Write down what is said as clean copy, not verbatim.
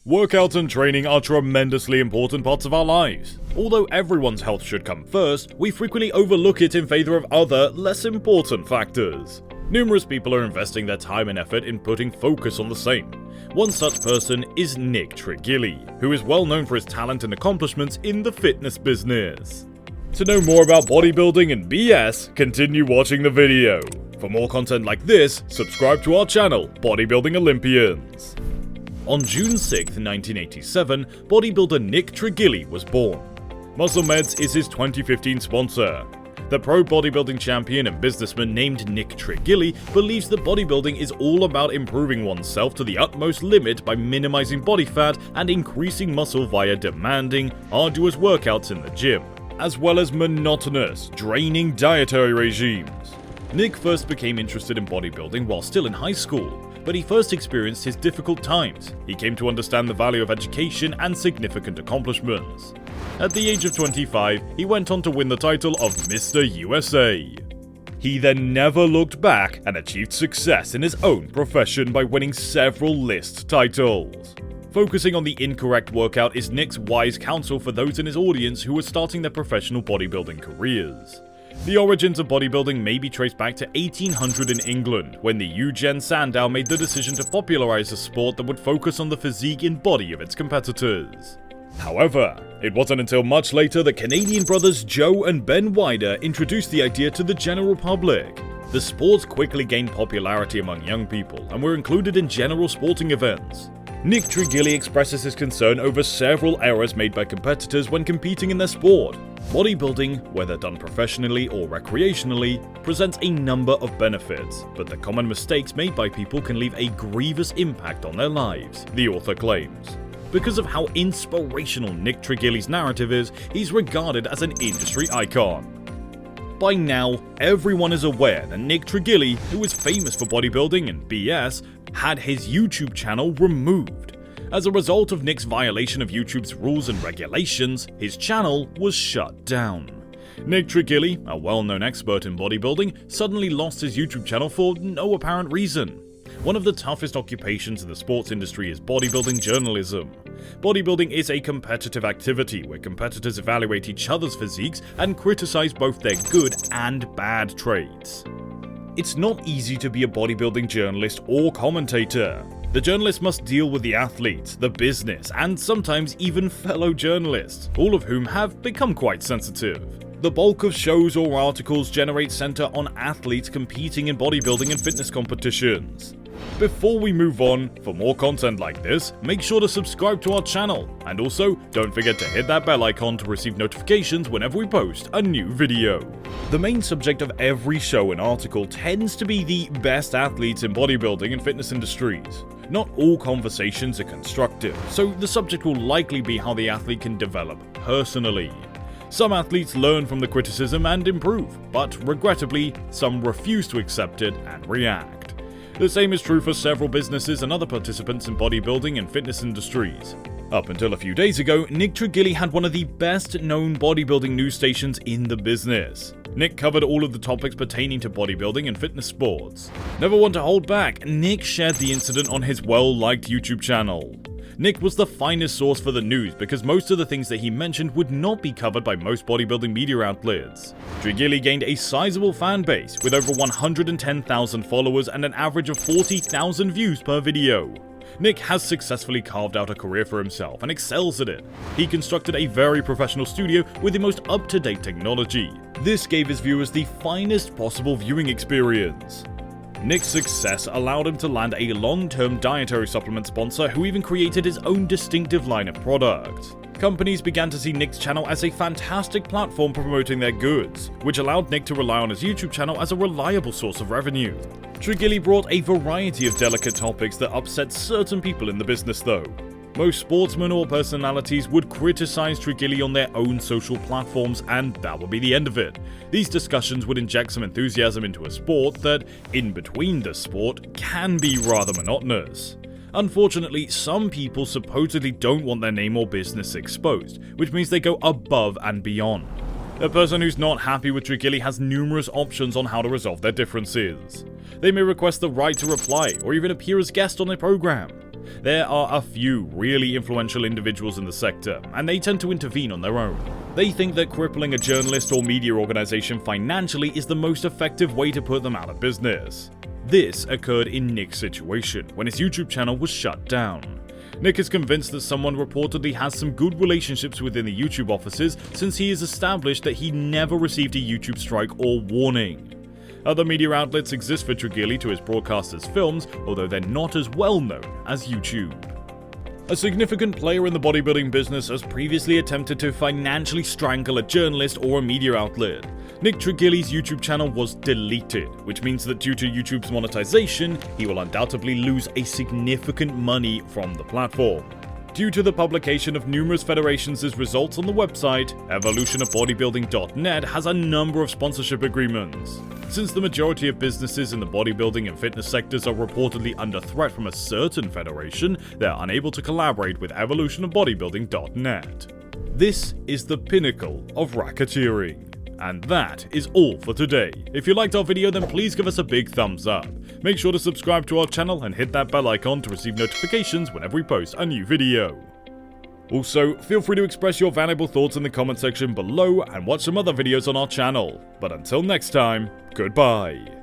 Workouts and training are tremendously important parts of our lives. Although everyone's health should come first, we frequently overlook it in favor of other, less important factors. Numerous people are investing their time and effort in putting focus on the same. One such person is Nick TriGilli, who is well known for his talent and accomplishments in the fitness business. To know more about bodybuilding and BS, continue watching the video. For more content like this, subscribe to our channel, Bodybuilding Olympians. On June 6, 1987, bodybuilder Nick TriGilli was born. Muscle Meds is his 2015 sponsor. The pro bodybuilding champion and businessman named Nick TriGilli believes that bodybuilding is all about improving oneself to the utmost limit by minimizing body fat and increasing muscle via demanding, arduous workouts in the gym, as well as monotonous, draining dietary regimes. Nick first became interested in bodybuilding while still in high school, but he first experienced his difficult times. He came to understand the value of education and significant accomplishments. At the age of 25, he went on to win the title of Mr. USA. He then never looked back and achieved success in his own profession by winning several list titles. Focusing on the incorrect workout is Nick's wise counsel for those in his audience who are starting their professional bodybuilding careers. The origins of bodybuilding may be traced back to 1800 in England, when the Eugen Sandow made the decision to popularize a sport that would focus on the physique and body of its competitors. However, it wasn't until much later that Canadian brothers Joe and Ben Wider introduced the idea to the general public. The sport quickly gained popularity among young people and were included in general sporting events. Nick TriGilli expresses his concern over several errors made by competitors when competing in their sport. Bodybuilding, whether done professionally or recreationally, presents a number of benefits, but the common mistakes made by people can leave a grievous impact on their lives, the author claims. Because of how inspirational Nick TriGilli's narrative is, he's regarded as an industry icon. By now, everyone is aware that Nick TriGilli, who is famous for bodybuilding and BS, had his YouTube channel removed. As a result of Nick's violation of YouTube's rules and regulations, his channel was shut down. Nick TriGilli, a well-known expert in bodybuilding, suddenly lost his YouTube channel for no apparent reason. One of the toughest occupations in the sports industry is bodybuilding journalism. Bodybuilding is a competitive activity where competitors evaluate each other's physiques and criticize both their good and bad traits. It's not easy to be a bodybuilding journalist or commentator. The journalist must deal with the athletes, the business, and sometimes even fellow journalists, all of whom have become quite sensitive. The bulk of shows or articles center on athletes competing in bodybuilding and fitness competitions. Before we move on, for more content like this, make sure to subscribe to our channel, and also don't forget to hit that bell icon to receive notifications whenever we post a new video. The main subject of every show and article tends to be the best athletes in bodybuilding and fitness industries. Not all conversations are constructive, so the subject will likely be how the athlete can develop personally. Some athletes learn from the criticism and improve, but regrettably, some refuse to accept it and react. The same is true for several businesses and other participants in bodybuilding and fitness industries. Up until a few days ago, Nick TriGilli had one of the best-known bodybuilding news stations in the business. Nick covered all of the topics pertaining to bodybuilding and fitness sports. Never one to hold back, Nick shared the incident on his well-liked YouTube channel. Nick was the finest source for the news because most of the things that he mentioned would not be covered by most bodybuilding media outlets. TriGilli gained a sizable fan base with over 110,000 followers and an average of 40,000 views per video. Nick has successfully carved out a career for himself and excels at it. He constructed a very professional studio with the most up-to-date technology. This gave his viewers the finest possible viewing experience. Nick's success allowed him to land a long-term dietary supplement sponsor who even created his own distinctive line of products. Companies began to see Nick's channel as a fantastic platform promoting their goods, which allowed Nick to rely on his YouTube channel as a reliable source of revenue. TriGilli brought a variety of delicate topics that upset certain people in the business though. Most sportsmen or personalities would criticize TriGilli on their own social platforms, and that would be the end of it. These discussions would inject some enthusiasm into a sport that, in between the sport, can be rather monotonous. Unfortunately, some people supposedly don't want their name or business exposed, which means they go above and beyond. A person who's not happy with TriGilli has numerous options on how to resolve their differences. They may request the right to reply or even appear as guest on a program. There are a few really influential individuals in the sector, and they tend to intervene on their own. They think that crippling a journalist or media organization financially is the most effective way to put them out of business. This occurred in Nick's situation, when his YouTube channel was shut down. Nick is convinced that someone reportedly has some good relationships within the YouTube offices, since he has established that he never received a YouTube strike or warning. Other media outlets exist for TriGilli to his broadcasters' films, although they're not as well known as YouTube. A significant player in the bodybuilding business has previously attempted to financially strangle a journalist or a media outlet. Nick TriGilli's YouTube channel was deleted, which means that due to YouTube's monetization, he will undoubtedly lose a significant money from the platform. Due to the publication of numerous federations' results on the website, evolutionofbodybuilding.net has a number of sponsorship agreements. Since the majority of businesses in the bodybuilding and fitness sectors are reportedly under threat from a certain federation, they are unable to collaborate with evolutionofbodybuilding.net. This is the pinnacle of racketeering. And that is all for today. If you liked our video, then please give us a big thumbs up. Make sure to subscribe to our channel and hit that bell icon to receive notifications whenever we post a new video. Also, feel free to express your valuable thoughts in the comment section below and watch some other videos on our channel. But until next time, goodbye.